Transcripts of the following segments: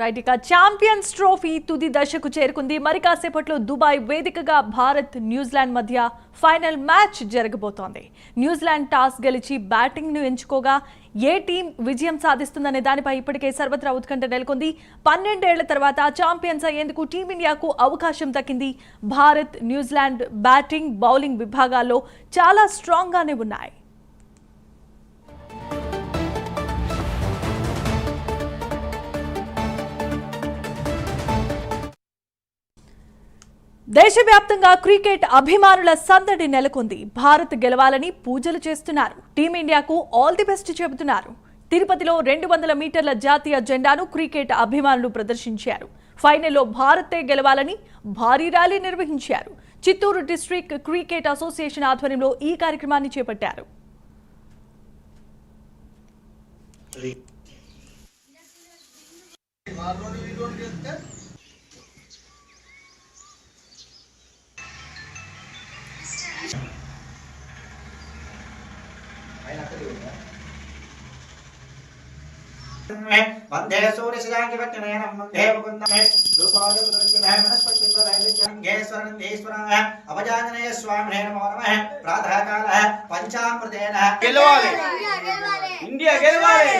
Right ఇక champions trophy తుది దశకు చేరుకుంది. మరి కాసేపట్లో దుబాయ్ వేదికగా భారత్ న్యూజిలాండ్ మధ్య ఫైనల్ మ్యాచ్ జరగబోతోంది. న్యూజిలాండ్ టాస్ గెలిచి బ్యాటింగ్ ను ఎంచుకోగా ఏ టీం విజయం సాధిస్తుందనే దానిపై ఇప్పటికే సర్వత్రా ఉత్కంఠ నెలకొంది. 12 ఏళ్ల తర్వాత ఛాంపియన్స్ అయ్యేందుకు టీమిండియాకు అవకాశం దక్కింది. భారత్ న్యూజిలాండ్ బ్యాటింగ్ బౌలింగ్ విభాగాల్లో చాలా స్ట్రాంగ్ గానే ఉన్నాయి. దేశవ్యాప్తంగా క్రికెట్ అభిమానుల సందడి నెలకొంది. భారత్ గెలవాలని పూజలు చేస్తున్నారు. టీమిండియాకు ఆల్ ది బెస్ట్ చెబుతున్నారు. తిరుపతిలో 200 మీటర్ల జాతీయ జెండాను క్రికెట్ అభిమానులు ప్రదర్శించారు. ఫైనల్లో భారతే గెలవాలని భారీ ర్యాలీ నిర్వహించారు. చిత్తూరు డిస్ట్రిక్ట్ క్రికెట్ అసోసియేషన్ ఆధ్వర్యంలో ఈ కార్యక్రమాన్ని చేపట్టారు. वंदे सूर्यसुजांगे वच्चनयनं वंदे मुकुन्दं रूपादे पुरुषः मनस्पतिस्वरैर्यज्ञेश्वरनन्देश्वराः अवजाननेय स्वामिने नमो नमः प्रातःकालः पंचामृतेन गेलवाले इंडिया गेलवाले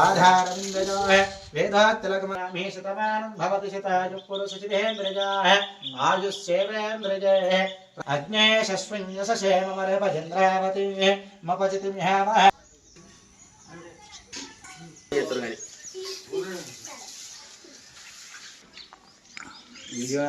आधारविन्दजोः वेदात्तिलकमनामि शतमानं भवति शतायुः पुरुषशितेन्द्रजाः आयुष्येवेन्द्रजः अग्ने शश्विन्यसशेममरभजन्द्रावती मपचितिमिहावः वीडियो